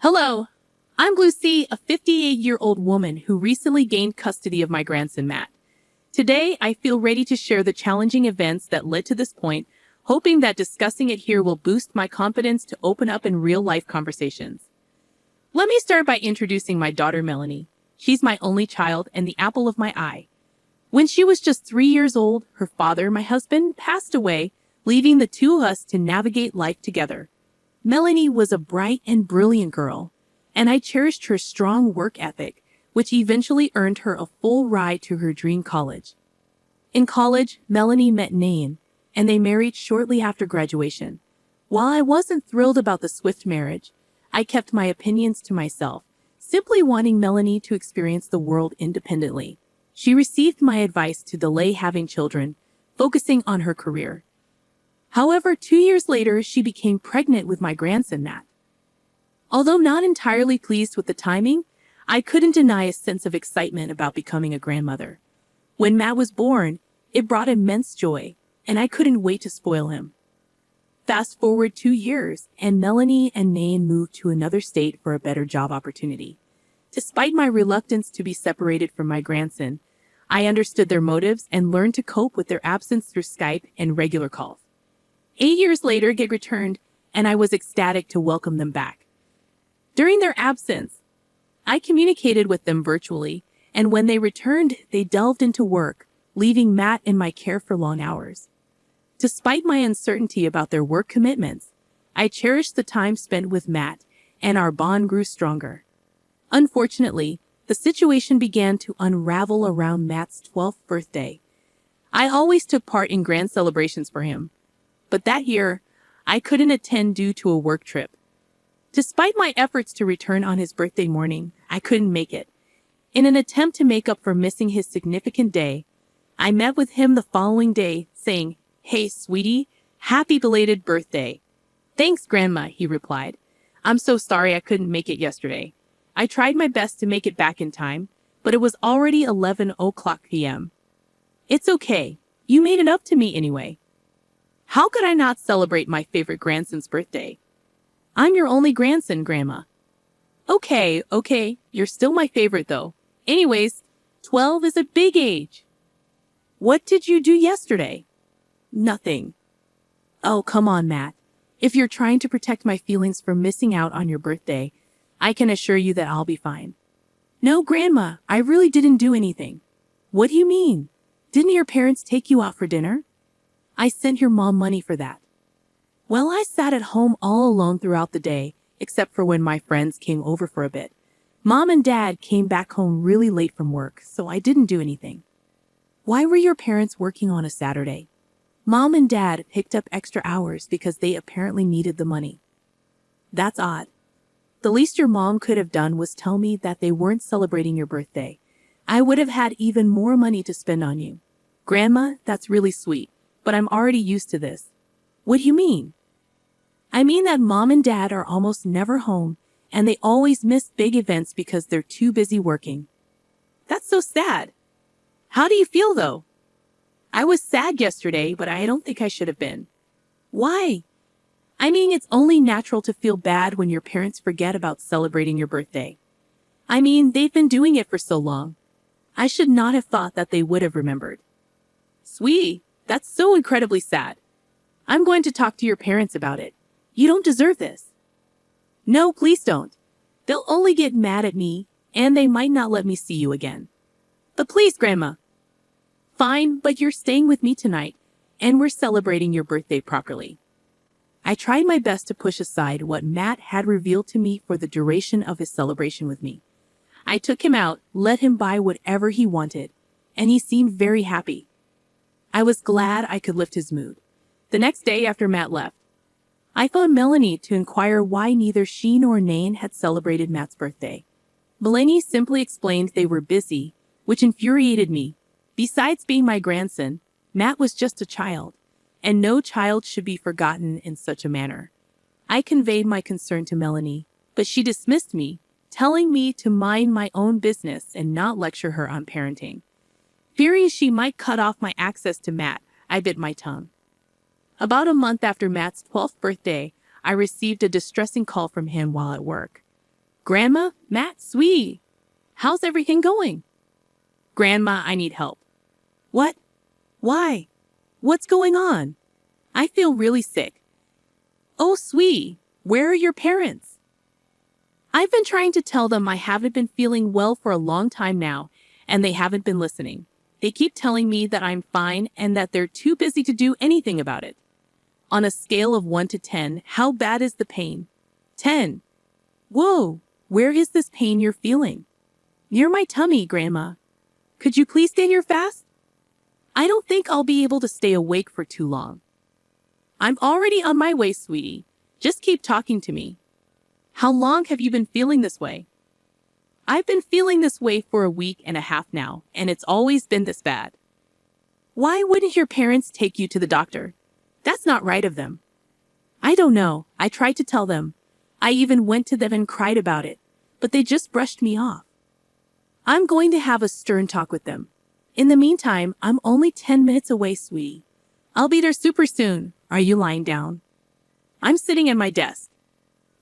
Hello, I'm Lucy, a 58-year-old woman who recently gained custody of my grandson Matt. Today, I feel ready to share the challenging events that led to this point, hoping that discussing it here will boost my confidence to open up in real-life conversations. Let me start by introducing my daughter Melanie. She's my only child and the apple of my eye. When she was just 3 years old, her father, my husband, passed away, leaving the two of us to navigate life together. Melanie was a bright and brilliant girl, and I cherished her strong work ethic, which eventually earned her a full ride to her dream college. In college, Melanie met Nain, and they married shortly after graduation. While I wasn't thrilled about the swift marriage, I kept my opinions to myself, simply wanting Melanie to experience the world independently. She received my advice to delay having children, focusing on her career. However, 2 years later, she became pregnant with my grandson, Matt. Although not entirely pleased with the timing, I couldn't deny a sense of excitement about becoming a grandmother. When Matt was born, it brought immense joy, and I couldn't wait to spoil him. Fast forward 2 years, and Melanie and Nain moved to another state for a better job opportunity. Despite my reluctance to be separated from my grandson, I understood their motives and learned to cope with their absence through Skype and regular calls. 8 years later, Gig returned, and I was ecstatic to welcome them back. During their absence, I communicated with them virtually, and when they returned, they delved into work, leaving Matt in my care for long hours. Despite my uncertainty about their work commitments, I cherished the time spent with Matt, and our bond grew stronger. Unfortunately, the situation began to unravel around Matt's 12th birthday. I always took part in grand celebrations for him, but that year, I couldn't attend due to a work trip. Despite my efforts to return on his birthday morning, I couldn't make it. In an attempt to make up for missing his significant day, I met with him the following day, saying, "Hey, sweetie, happy belated birthday." "Thanks, Grandma," he replied. "I'm so sorry I couldn't make it yesterday. I tried my best to make it back in time, but it was already 11 p.m. It's okay. You made it up to me anyway." How could I not celebrate my favorite grandson's birthday? "I'm your only grandson, Grandma." Okay, you're still my favorite though. Anyways, 12 is a big age. "What did you do yesterday?" "Nothing." "Oh, come on, Matt. If you're trying to protect my feelings from missing out on your birthday, I can assure you that I'll be fine." "No, Grandma, I really didn't do anything." "What do you mean? Didn't your parents take you out for dinner?" "I sent your mom money for that." "Well, I sat at home all alone throughout the day, except for when my friends came over for a bit. Mom and Dad came back home really late from work, so I didn't do anything." "Why were your parents working on a Saturday?" "Mom and Dad picked up extra hours because they apparently needed the money." "That's odd. The least your mom could have done was tell me that they weren't celebrating your birthday. I would have had even more money to spend on you." "Grandma, that's really sweet, but I'm already used to this." "What do you mean?" "I mean that Mom and Dad are almost never home, and they always miss big events because they're too busy working." "That's so sad. How do you feel, though?" "I was sad yesterday, but I don't think I should have been." "Why?" "I mean, it's only natural to feel bad when your parents forget about celebrating your birthday. I mean, they've been doing it for so long. I should not have thought that they would have remembered." "Sweetie, that's so incredibly sad. I'm going to talk to your parents about it. You don't deserve this." "No, please don't. They'll only get mad at me, and they might not let me see you again." "But please, Grandma." "Fine, but you're staying with me tonight, and we're celebrating your birthday properly." I tried my best to push aside what Matt had revealed to me for the duration of his celebration with me. I took him out, let him buy whatever he wanted, and he seemed very happy. I was glad I could lift his mood. The next day after Matt left, I phoned Melanie to inquire why neither she nor Nain had celebrated Matt's birthday. Melanie simply explained they were busy, which infuriated me. Besides being my grandson, Matt was just a child, and no child should be forgotten in such a manner. I conveyed my concern to Melanie, but she dismissed me, telling me to mind my own business and not lecture her on parenting. Fearing she might cut off my access to Matt, I bit my tongue. About a month after Matt's 12th birthday, I received a distressing call from him while at work. Grandma, Matt, sweetie, how's everything going? Grandma, I need help. What? Why? What's going on? I feel really sick. Oh, sweetie, where are your parents? I've been trying to tell them I haven't been feeling well for a long time now, and they haven't been listening. They keep telling me that I'm fine and that they're too busy to do anything about it. On a scale of 1 to 10, how bad is the pain? 10. Whoa, where is this pain you're feeling? Near my tummy, Grandma. Could you please stay here fast? I don't think I'll be able to stay awake for too long. I'm already on my way, sweetie. Just keep talking to me. How long have you been feeling this way? I've been feeling this way for a week and a half now, and it's always been this bad. Why wouldn't your parents take you to the doctor? That's not right of them. I don't know. I tried to tell them. I even went to them and cried about it, but they just brushed me off. I'm going to have a stern talk with them. In the meantime, I'm only 10 minutes away, sweetie. I'll be there super soon. Are you lying down? I'm sitting at my desk.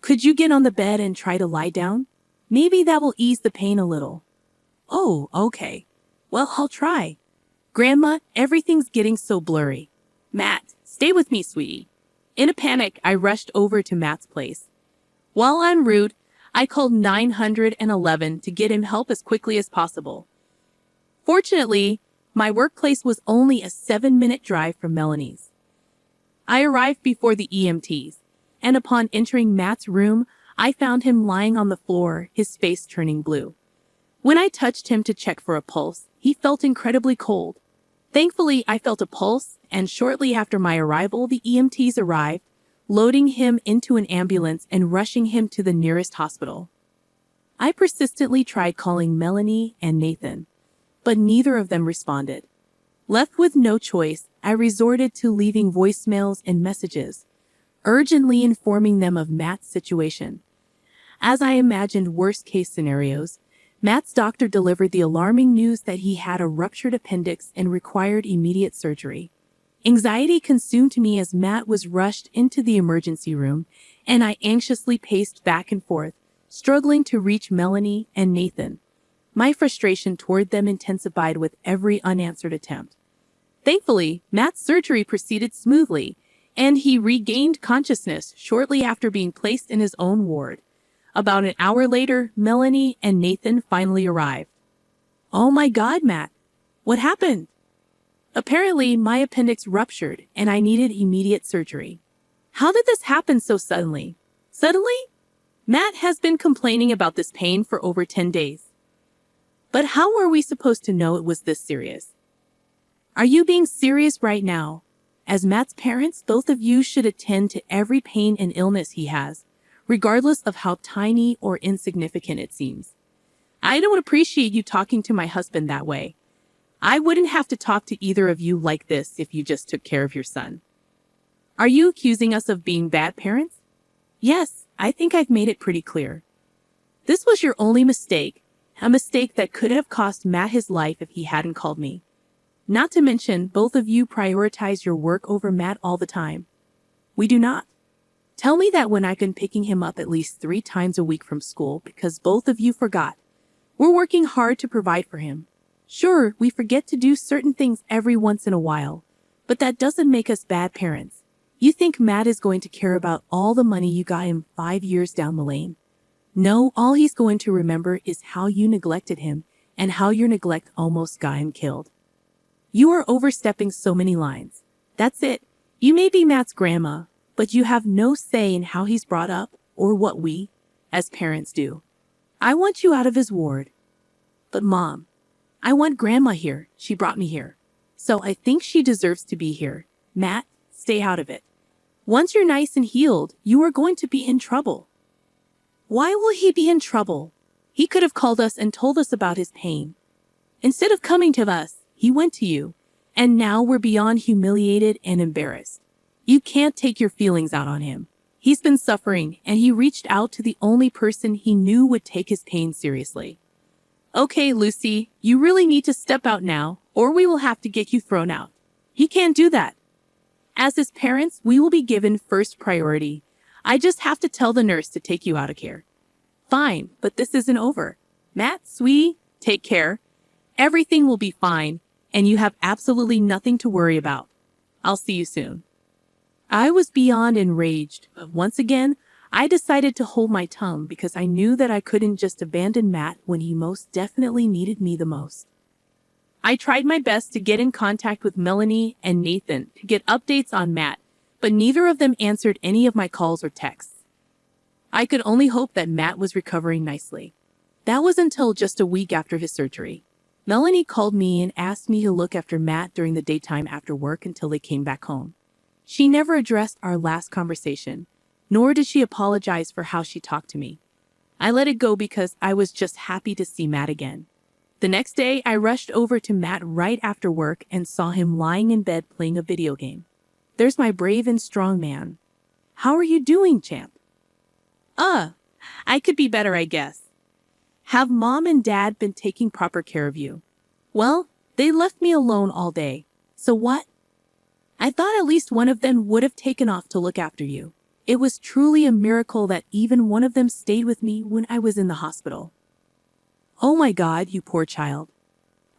Could you get on the bed and try to lie down? Maybe that will ease the pain a little. Oh, okay. Well, I'll try. Grandma, everything's getting so blurry. Matt, stay with me, sweetie. In a panic, I rushed over to Matt's place. While en route, I called 911 to get him help as quickly as possible. Fortunately, my workplace was only a 7-minute drive from Melanie's. I arrived before the EMTs, and upon entering Matt's room, I found him lying on the floor, his face turning blue. When I touched him to check for a pulse, he felt incredibly cold. Thankfully, I felt a pulse, and shortly after my arrival, the EMTs arrived, loading him into an ambulance and rushing him to the nearest hospital. I persistently tried calling Melanie and Nathan, but neither of them responded. Left with no choice, I resorted to leaving voicemails and messages, urgently informing them of Matt's situation. As I imagined worst-case scenarios, Matt's doctor delivered the alarming news that he had a ruptured appendix and required immediate surgery. Anxiety consumed me as Matt was rushed into the emergency room, and I anxiously paced back and forth, struggling to reach Melanie and Nathan. My frustration toward them intensified with every unanswered attempt. Thankfully, Matt's surgery proceeded smoothly, and he regained consciousness shortly after being placed in his own ward. About an hour later, Melanie and Nathan finally arrived. Oh my God, Matt. What happened? Apparently, my appendix ruptured and I needed immediate surgery. How did this happen so suddenly? Suddenly? Matt has been complaining about this pain for over 10 days. But how were we supposed to know it was this serious? Are you being serious right now? As Matt's parents, both of you should attend to every pain and illness he has, regardless of how tiny or insignificant it seems. I don't appreciate you talking to my husband that way. I wouldn't have to talk to either of you like this if you just took care of your son. Are you accusing us of being bad parents? Yes, I think I've made it pretty clear. This was your only mistake, a mistake that could have cost Matt his life if he hadn't called me. Not to mention, both of you prioritize your work over Matt all the time. We do not. Tell me that when I've been picking him up at least 3 times a week from school because both of you forgot. We're working hard to provide for him. Sure, we forget to do certain things every once in a while, but that doesn't make us bad parents. You think Matt is going to care about all the money you got him 5 years down the lane? No, all he's going to remember is how you neglected him and how your neglect almost got him killed. You are overstepping so many lines. That's it. You may be Matt's grandma, but you have no say in how he's brought up or what we, as parents, do. I want you out of his ward. But Mom, I want Grandma here. She brought me here. So I think she deserves to be here. Matt, stay out of it. Once you're nice and healed, you are going to be in trouble. Why will he be in trouble? He could have called us and told us about his pain. Instead of coming to us, he went to you, and now we're beyond humiliated and embarrassed. You can't take your feelings out on him. He's been suffering, and he reached out to the only person he knew would take his pain seriously. Okay, Lucy, you really need to step out now, or we will have to get you thrown out. He can't do that. As his parents, we will be given first priority. I just have to tell the nurse to take you out of here. Fine, but this isn't over. Matt, sweetie, take care. Everything will be fine, and you have absolutely nothing to worry about. I'll see you soon. I was beyond enraged, but once again, I decided to hold my tongue because I knew that I couldn't just abandon Matt when he most definitely needed me the most. I tried my best to get in contact with Melanie and Nathan to get updates on Matt, but neither of them answered any of my calls or texts. I could only hope that Matt was recovering nicely. That was until just a week after his surgery. Melanie called me and asked me to look after Matt during the daytime after work until they came back home. She never addressed our last conversation, nor did she apologize for how she talked to me. I let it go because I was just happy to see Matt again. The next day, I rushed over to Matt right after work and saw him lying in bed playing a video game. There's my brave and strong man. How are you doing, champ? I could be better, I guess. Have Mom and Dad been taking proper care of you? Well, they left me alone all day. So what? I thought at least one of them would have taken off to look after you. It was truly a miracle that even one of them stayed with me when I was in the hospital. Oh my God, you poor child.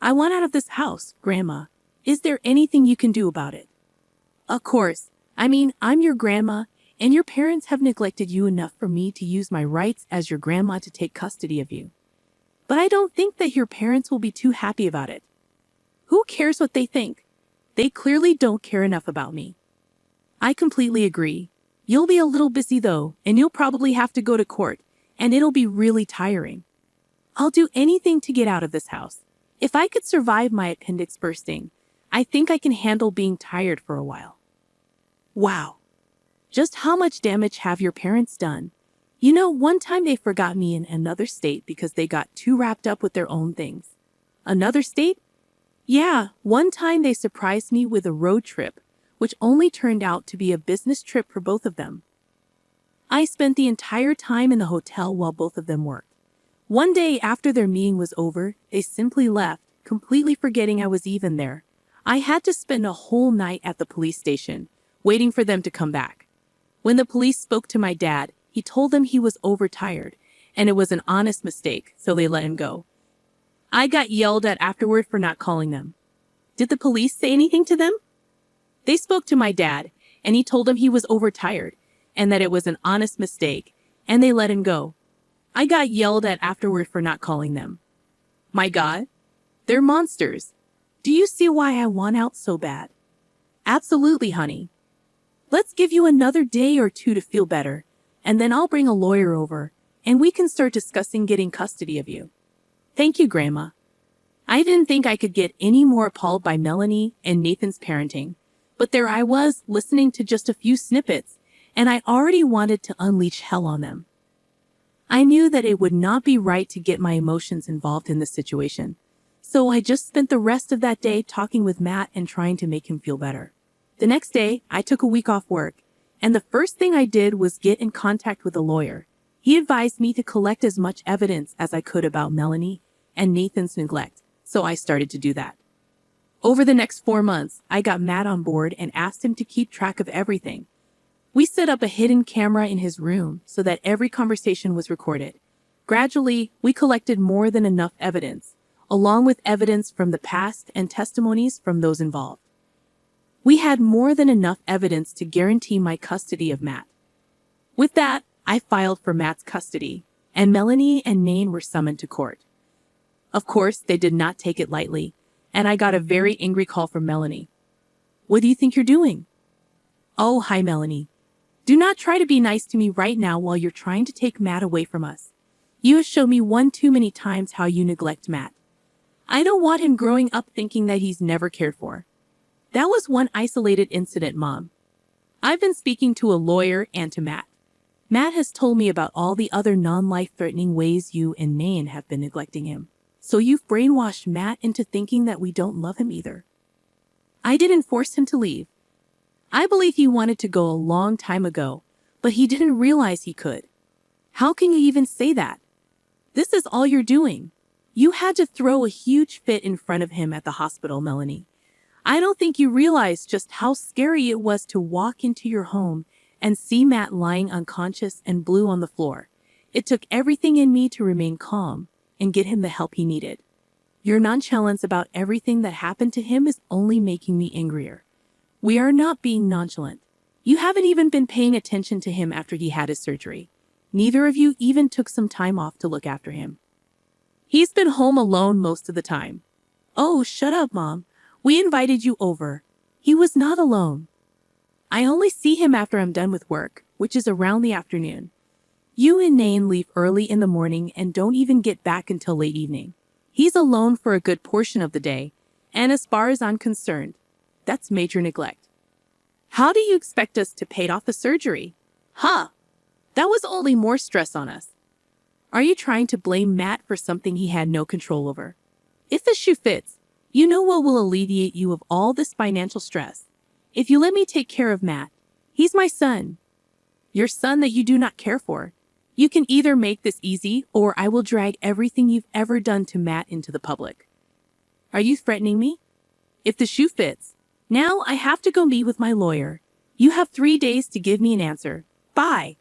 I want out of this house, Grandma. Is there anything you can do about it? Of course. I'm your grandma, and your parents have neglected you enough for me to use my rights as your grandma to take custody of you. But I don't think that your parents will be too happy about it. Who cares what they think? They clearly don't care enough about me. I completely agree. You'll be a little busy though, and you'll probably have to go to court, and it'll be really tiring. I'll do anything to get out of this house. If I could survive my appendix bursting, I think I can handle being tired for a while. Wow. Just how much damage have your parents done? You know, one time they forgot me in another state because they got too wrapped up with their own things. Another state? Yeah, one time they surprised me with a road trip, which only turned out to be a business trip for both of them. I spent the entire time in the hotel while both of them worked. One day after their meeting was over, they simply left, completely forgetting I was even there. I had to spend a whole night at the police station, waiting for them to come back. When the police spoke to my dad, he told them he was overtired, and it was an honest mistake, so they let him go. I got yelled at afterward for not calling them. Did the police say anything to them? They spoke to my dad, and he told them he was overtired, and that it was an honest mistake, and they let him go. I got yelled at afterward for not calling them. My God, they're monsters. Do you see why I want out so bad? Absolutely, honey. Let's give you another day or two to feel better, and then I'll bring a lawyer over, and we can start discussing getting custody of you. Thank you, Grandma. I didn't think I could get any more appalled by Melanie and Nathan's parenting, but there I was, listening to just a few snippets, and I already wanted to unleash hell on them. I knew that it would not be right to get my emotions involved in this situation, so I just spent the rest of that day talking with Matt and trying to make him feel better. The next day, I took a week off work, and the first thing I did was get in contact with a lawyer. He advised me to collect as much evidence as I could about Melanie and Nathan's neglect, so I started to do that. Over the next 4 months, I got Matt on board and asked him to keep track of everything. We set up a hidden camera in his room so that every conversation was recorded. Gradually, we collected more than enough evidence, along with evidence from the past and testimonies from those involved. We had more than enough evidence to guarantee my custody of Matt. With that, I filed for Matt's custody, and Melanie and Nain were summoned to court. Of course, they did not take it lightly, and I got a very angry call from Melanie. What do you think you're doing? Oh, hi, Melanie. Do not try to be nice to me right now while you're trying to take Matt away from us. You have shown me one too many times how you neglect Matt. I don't want him growing up thinking that he's never cared for. That was one isolated incident, Mom. I've been speaking to a lawyer and to Matt. Matt has told me about all the other non-life-threatening ways you and Nain have been neglecting him. So you've brainwashed Matt into thinking that we don't love him either. I didn't force him to leave. I believe he wanted to go a long time ago, but he didn't realize he could. How can you even say that? This is all you're doing. You had to throw a huge fit in front of him at the hospital, Melanie. I don't think you realize just how scary it was to walk into your home and see Matt lying unconscious and blue on the floor. It took everything in me to remain calm and get him the help he needed. Your nonchalance about everything that happened to him is only making me angrier. We are not being nonchalant. You haven't even been paying attention to him after he had his surgery. Neither of you even took some time off to look after him. He's been home alone most of the time. Oh, shut up, Mom. We invited you over. He was not alone. I only see him after I'm done with work, which is around the afternoon. You and Nain leave early in the morning and don't even get back until late evening. He's alone for a good portion of the day, and as far as I'm concerned, that's major neglect. How do you expect us to pay off the surgery? Huh? That was only more stress on us. Are you trying to blame Matt for something he had no control over? If the shoe fits, you know what will alleviate you of all this financial stress. If you let me take care of Matt, he's my son. Your son that you do not care for. You can either make this easy or I will drag everything you've ever done to Matt into the public. Are you threatening me? If the shoe fits, now I have to go meet with my lawyer. You have 3 days to give me an answer. Bye.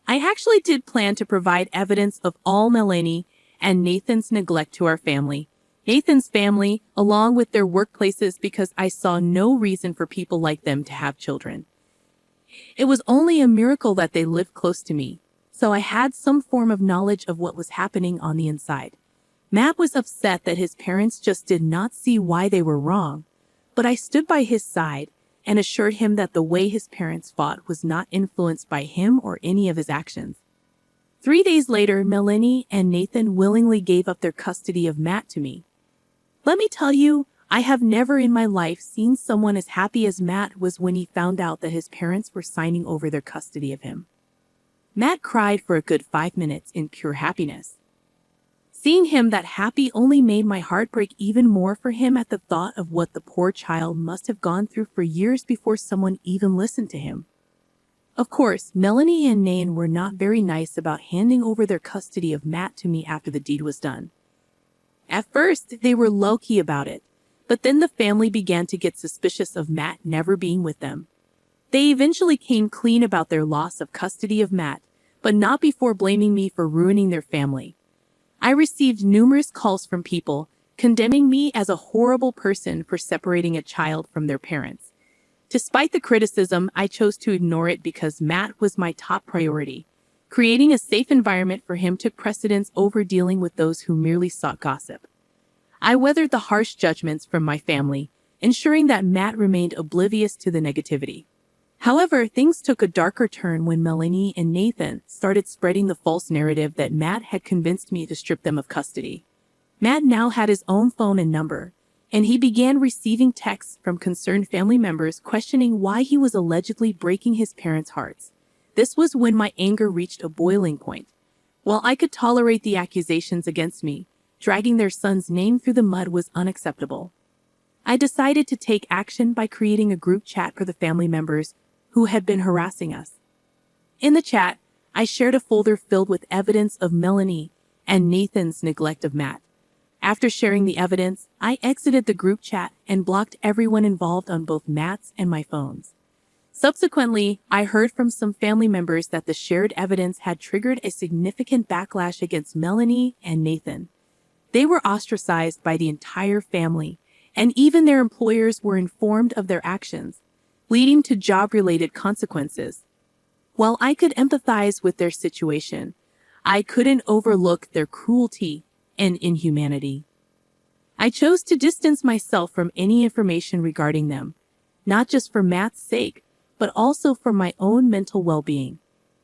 I actually did plan to provide evidence of all Melanie and Nathan's neglect to our family. Nathan's family, along with their workplaces, because I saw no reason for people like them to have children. It was only a miracle that they lived close to me, so I had some form of knowledge of what was happening on the inside. Matt was upset that his parents just did not see why they were wrong, but I stood by his side and assured him that the way his parents fought was not influenced by him or any of his actions. 3 days later, Melanie and Nathan willingly gave up their custody of Matt to me. Let me tell you, I have never in my life seen someone as happy as Matt was when he found out that his parents were signing over their custody of him. Matt cried for a good 5 minutes in pure happiness. Seeing him that happy only made my heart break even more for him at the thought of what the poor child must have gone through for years before someone even listened to him. Of course, Melanie and Nain were not very nice about handing over their custody of Matt to me after the deed was done. At first, they were low-key about it, but then the family began to get suspicious of Matt never being with them. They eventually came clean about their loss of custody of Matt, but not before blaming me for ruining their family. I received numerous calls from people condemning me as a horrible person for separating a child from their parents. Despite the criticism, I chose to ignore it because Matt was my top priority. Creating a safe environment for him took precedence over dealing with those who merely sought gossip. I weathered the harsh judgments from my family, ensuring that Matt remained oblivious to the negativity. However, things took a darker turn when Melanie and Nathan started spreading the false narrative that Matt had convinced me to strip them of custody. Matt now had his own phone and number, and he began receiving texts from concerned family members questioning why he was allegedly breaking his parents' hearts. This was when my anger reached a boiling point. While I could tolerate the accusations against me, dragging their son's name through the mud was unacceptable. I decided to take action by creating a group chat for the family members who had been harassing us. In the chat, I shared a folder filled with evidence of Melanie and Nathan's neglect of Matt. After sharing the evidence, I exited the group chat and blocked everyone involved on both Matt's and my phones. Subsequently, I heard from some family members that the shared evidence had triggered a significant backlash against Melanie and Nathan. They were ostracized by the entire family, and even their employers were informed of their actions, leading to job-related consequences. While I could empathize with their situation, I couldn't overlook their cruelty and inhumanity. I chose to distance myself from any information regarding them, not just for Matt's sake, but also for my own mental well-being.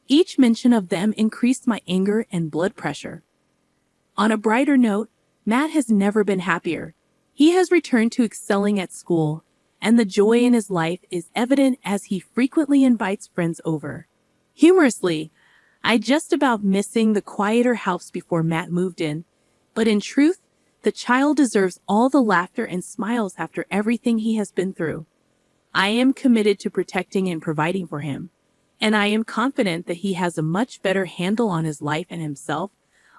Each mention of them increased my anger and blood pressure. On a brighter note, Matt has never been happier. He has returned to excelling at school, and the joy in his life is evident as he frequently invites friends over. Humorously, I just about missing the quieter house before Matt moved in, but in truth, the child deserves all the laughter and smiles after everything he has been through. I am committed to protecting and providing for him, and I am confident that he has a much better handle on his life and himself,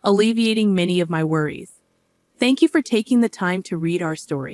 alleviating many of my worries. Thank you for taking the time to read our story.